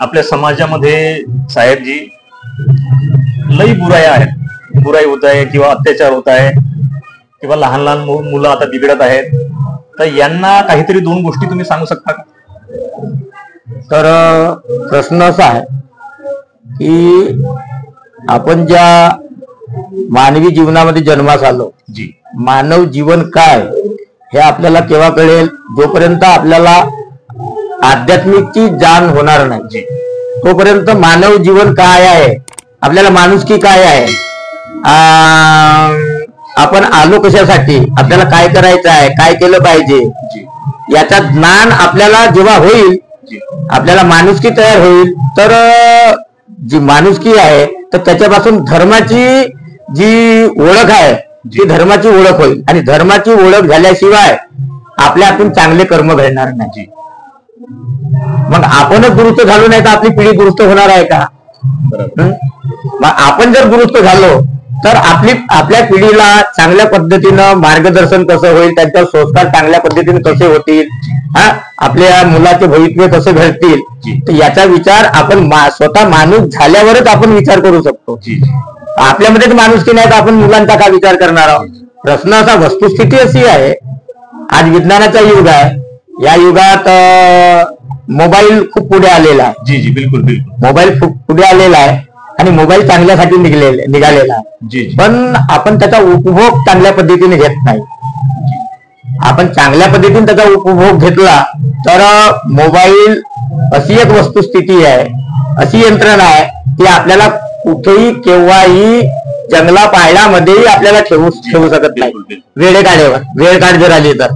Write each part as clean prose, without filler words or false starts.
आपल्या समाजामध्ये साहेबजी लई बुराई आहेत, बुराई होत आहे किंवा अत्याचार होत आहे किंवा लहान लहान मुलं आता बिघडत आहेत, तर यांना काहीतरी दोन गोष्टी तुम्ही सांगू शकता का? तर प्रश्न असा आहे की आपण ज्या मानवी जीवनामध्ये जन्मास आलो, जी, मानव जीवन काय हे आपल्याला केव्हा कळेल? जोपर्यंत आपल्याला आध्यात्मिकची जाण होणार नाही तोपर्यंत मानव जीवन काय आहे, आपल्याला माणुसकी काय आहे, आपण आलो कशासाठी, आपल्याला काय करायचं आहे, काय केलं पाहिजे, याचा ज्ञान आपल्याला जेव्हा होईल, आपल्याला माणुसकी तयार होईल, तर जी माणुसकी आहे तर त्याच्यापासून धर्माची जी ओळख आहे ती धर्माची ओळख होईल, आणि धर्माची ओळख झाल्याशिवाय आपल्या हातून चांगले कर्म घडणार नाही. मग आपणच दुरुस्त झालो नाही तर आपली पिढी दुरुस्त होणार आहे का? मग आपण जर दुरुस्त झालो तर आपल्या पिढीला चांगल्या पद्धतीनं मार्गदर्शन कसं होईल, त्यांच्यावर संस्कार चांगल्या पद्धतीने कसे होतील, आपल्या मुलाचे भविष्य कसे घडतील, तर याचा विचार आपण स्वतः माणूस झाल्यावरच आपण विचार करू शकतो. आपल्यामध्येच माणुसकी नाही तर आपण मुलांचा का विचार करणार आहोत? प्रश्न असा, वस्तुस्थिती अशी आहे, आज विज्ञानाचा युग आहे, या युगात मोबाईल खूप पुढे आलेला आहे. जी जी, बिलकुल बिलकुल, मोबाईल खूप पुढे आलेला आहे आणि मोबाईल चांगल्यासाठी निघालेला आहे, पण आपण त्याचा उपभोग चांगल्या पद्धतीने घेत नाही. आपण चांगल्या पद्धतीने त्याचा उपभोग घेतला तर मोबाईल अशी एक वस्तुस्थिती आहे, अशी यंत्रणा आहे की आपल्याला कुठेही केव्हाही जंगला पाळण्यामध्येही आपल्याला ठेवू शकत नाही. वेळ काढ जर आली तर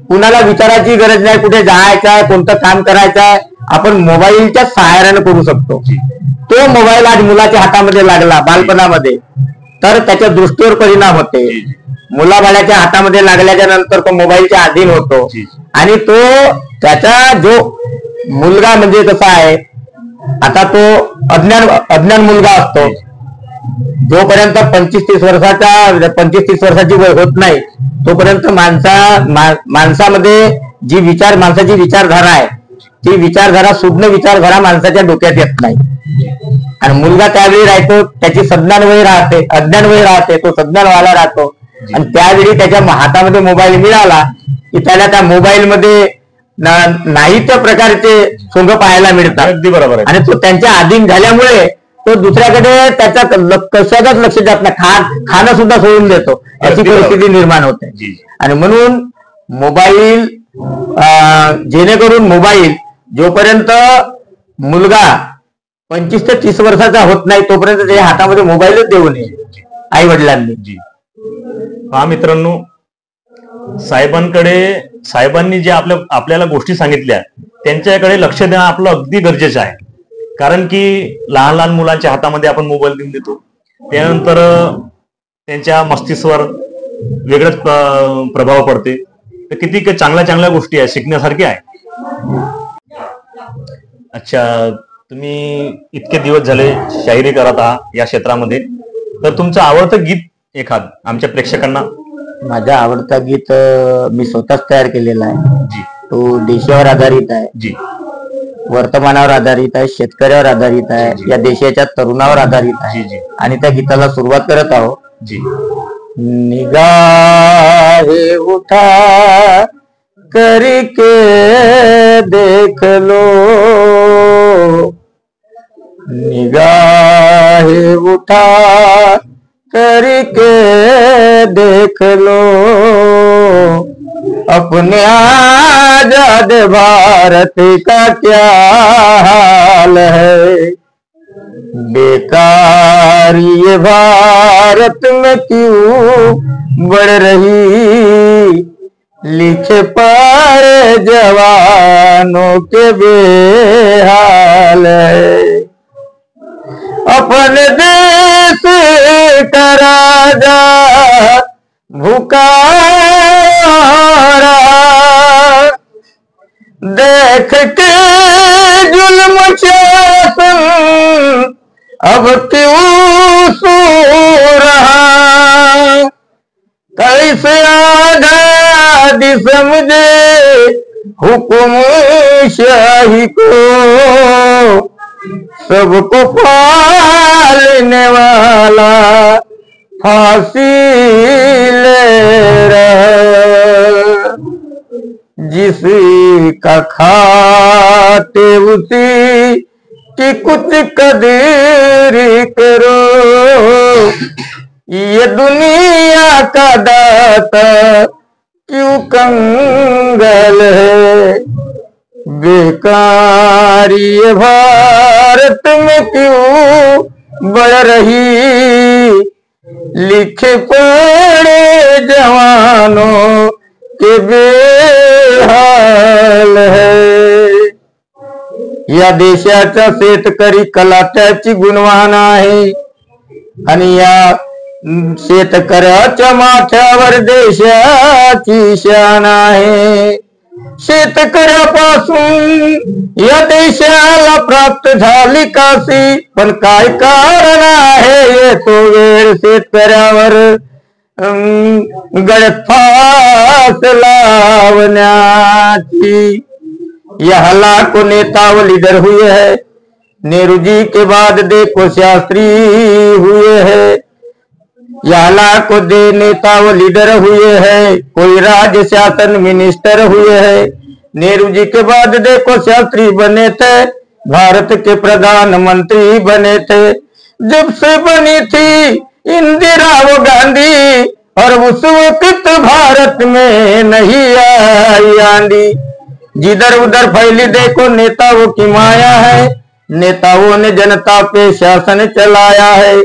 कुणाला विचारायची गरज नाही, कुठे जायचं आहे, कोणतं काम करायचं आहे, आपण मोबाईलच्या सहाय्याने करू शकतो. तो मोबाईल आज मुलाच्या हातामध्ये लागला बालपणामध्ये तर त्याच्या दृष्टीवर परिणाम होते. मुलाबाळाच्या हातामध्ये लागल्याच्या नंतर तो मोबाईलच्या अधीन होतो, आणि तो त्याचा जो मुलगा म्हणजे कसा आहे, आता तो अज्ञान मुलगा असतो, जोपर्यंत 25-30 वर्षाची वय होत नाही तोपर्यंत माणसामध्ये माणसाची विचारधारा आहे ती विचारधारा, सुज्ञ विचारधारा माणसाच्या डोक्यात येत नाही. आणि मुलगा त्यावेळी राहतो, त्याची अज्ञान वय राहते, तो सज्ञान व्हायला राहतो, आणि त्यावेळी त्याच्या हातामध्ये मोबाईल मिळाला की त्याला त्या मोबाईल मध्ये नाही त्या प्रकारचे सोंग पाहायला मिळतात. अगदी बरोबर आहे. आणि तो त्यांच्या अधीन झाल्यामुळे तो दुसऱ्याकडे त्याच्या कशातच लक्ष जात नाही, खाणं सुद्धा सोडून देतो, याची परिस्थिती निर्माण होते. आणि म्हणून मोबाईल, जेणेकरून मोबाईल जोपर्यंत मुलगा 25 ते 30 वर्षाचा होत नाही तोपर्यंत त्याच्या हातामध्ये मोबाईलच देऊ नये आई वडिलांनी. हा मित्रांनो, साहेबांनी जे आपल्याला गोष्टी सांगितल्या त्यांच्याकडे लक्ष देणं आपलं अगदी गरजेचं आहे. कारण की लहान लहान मुलांच्या हातामध्ये आपण मोबाईल देऊन देतो, त्यानंतर त्यांच्या मस्तिष्कावर वेगळाच प्रभाव पडते. तर किती चांगल्या गोष्टी आहेत, शिकण्यासारख्या आहे. अच्छा, तुम्ही इतके दिवस झाले शाहिरी करत आहात या क्षेत्रामध्ये, तर तुमचं आवडतं गीत एखाद आमच्या प्रेक्षकांना? माझा आवडता गीत मी स्वतःच तयार केलेला आहे. जी. तो देशावर आधारित आहे. जी. वर्तमानावर आधारित आहे, शेतकऱ्यावर आधारित आहे, या देशाच्या तरुणावर आधारित आहे. जी. आणि त्या गीताला सुरुवात करत आहोत. जी. निगाहे उठा करके देख लो, निगाहे उठा करके देख लो, अपने आजाद भारत का क्या हाल है, बेकार ये भारत में क्यों बढ़ रही, लिखे पारे जवानों के बेहाल है, अपने देश का राजा भूखा देख के जुल्म शासन अब क्यों सो रहा, कैसे आजादी समझे हुक्म शाही को सबको पालने वाला फांसी ले रहा, जिसी का खाते उसी कि कुछ कदर करो, ये दुनिया का दाता क्यों कंगाल है, बेकार ये भारत में क्यों बढ़ रही, लिखे पढ़े जवानों के बेहाल है। या देशाचा शेतकरी कलाट्याची गुणवान आहे आणि या शेतकऱ्याच्या माथ्यावर देशाची शान आहे। शेतकऱ्यापासून या देशाला प्राप्त झाली काशी, पण काय कारण आहे येतो वेळ शेतकऱ्यावर गळफास लावण्याची। यह लाखों नेता व लीडर हुए हैं, नेहरू जी के बाद देखो शास्त्री हुए हैं। यह लाखों दे नेता व लीडर हुए हैं, कोई राज्य शासन मिनिस्टर हुए हैं। नेहरू जी के बाद देखो शास्त्री बने थे, भारत के प्रधानमंत्री बने थे। जब से बनी थी इंदिरा व गांधी, और उस वक्त भारत में नहीं आई आंधी। जिधर उधर फैली देखो नेताओं की माया है, नेताओं ने जनता पे शासन चलाया है।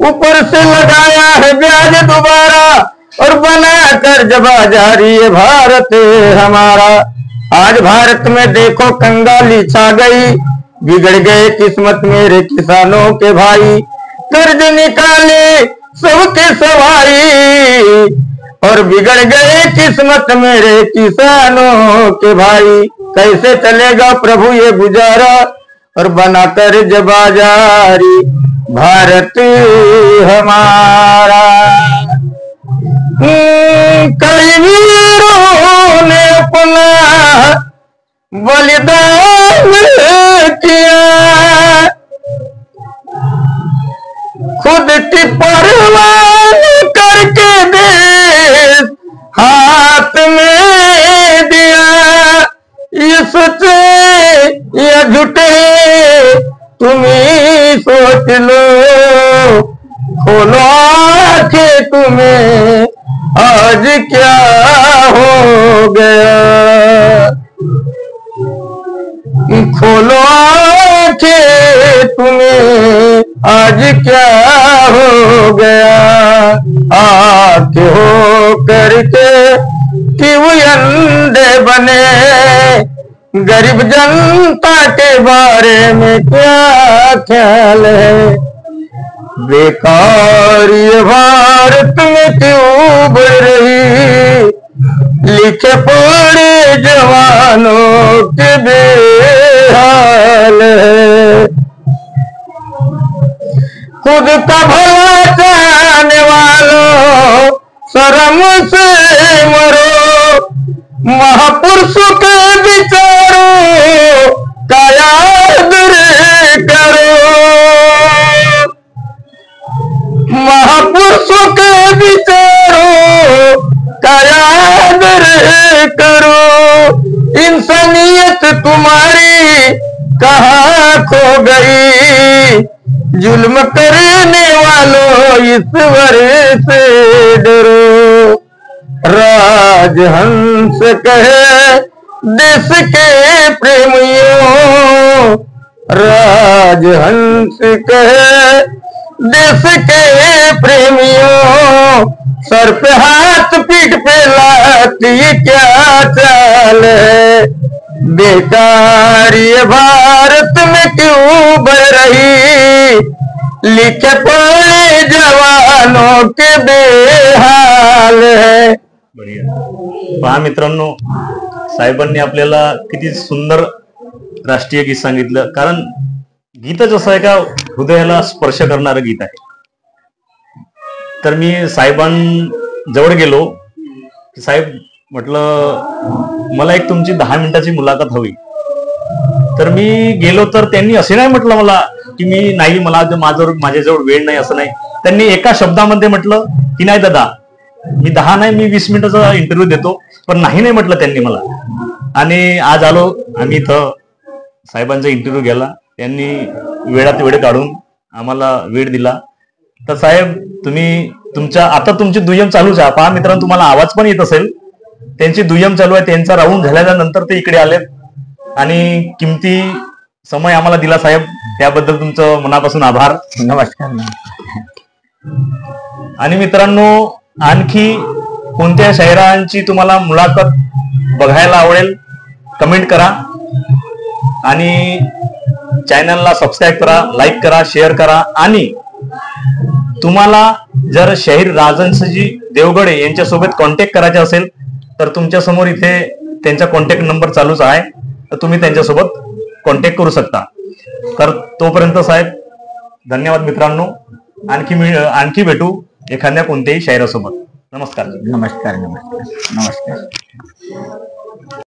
ऊपर से लगाया है ब्याज दोबारा, और बना कर जबा जारी है भारत हमारा। आज भारत में देखो कंगाली छा गई, बिगड़ गए किस्मत मेरे किसानों के भाई। कर्ज निकाले सबके सवाई, और बिगड़ गए किस्मत मेरे किसानों के भाई। कैसे चलेगा प्रभु ये गुजारा, और बनाकर जबा जारी भारत हमारा। कई वीरों ने अपना बलिदान किया, खुद की परवान करके देश हाथ में दिया। ये सच्चे या झूठे तुम ही सोच लो, खोलो आंखें तुम्हें आज क्या हो गया। खोलो आंखें तुम्हें आज क्या हो गया। आंख हो करके क्यों अंधे बने, गरीब जनता के बारे में क्या ख्याल है। बेकार ये भारत में क्यों बढ़ रही, लिखे पढ़े जवानों के बेहाल है। खुद का भला चाहने वालों शर्म से मरो, महापुरुषों के विचारों का याद करो। महापुरुषों के विचारों का याद करो। इंसानियत तुम्हारी कहाँ खो गई, जुल्म करने वालों ईश्वर से डरो। राजहंस कहे देश के प्रेमियों, राजहंस कहे देश के प्रेमियों। सर पे हाथ पीठ पे लाती क्या चाल है, बेकार ये भारत में क्यों बढ़ रही, लिखे पढ़े जवानों के बेहाल है। पहा मित्रांनो, साहेबांनी आपल्याला किती सुंदर राष्ट्रीय गीत सांगितलं। कारण गीतच असं आहे का हृदयाला स्पर्श करणारं गीत आहे। तर मी साहेबांजवळ गेलो, साहेब म्हटलं मला एक तुमची 10 मिनिटाची मुलाखत हवी. तर मी गेलो तर त्यांनी असे नाही म्हटलं मला की मी नाही, माझ्याजवळ वेळ नाही, असं नाही. त्यांनी एका शब्दामध्ये म्हटलं की नाही दादा, मी 10 नाही, मी 20 मिनिटाचा इंटरव्ह्यू देतो, पण नाही म्हटलं त्यांनी मला. आणि आज आलो आम्ही इथं, साहेबांचा इंटरव्ह्यू घ्यायला. त्यांनी वेळात वेळ काढून आम्हाला वेळ दिला. तर साहेब, तुमची दुय्यम चालूच आहे. पहा मित्रांनो, तुम्हाला आवाज पण येत असेल, त्यांची दुय्यम चालू आहे. त्यांचा राऊंड झाल्यानंतर ते इकडे आलेत आणि किमती समय आम्हाला दिला. साहेब, त्याबद्दल तुमचं मनापासून आभार. नमस्कार. आणि मित्रांनो, आणखी कोणत्या शाहिरांची तुम्हाला मुलाखत बघायला आवडेल कमेंट करा आणि चॅनलला सबस्क्राईब करा, लाईक करा, शेअर करा. आणि तुम्हाला जर शाहीर राजहंसजी देवगडे यांच्यासोबत कॉन्टॅक्ट करायचे असेल तर तुमच्या समोर इथे त्यांचा कॉन्टॅक्ट नंबर चालूच आहे, तर तुम्ही त्यांच्यासोबत कॉन्टॅक्ट करू शकता. तर तोपर्यंत साहेब धन्यवाद मित्रांनो. आणखी भेटू एखाद्या कोणत्याही शायरासोबत. नमस्कार. नमस्कार. नमस्कार. नमस्कार.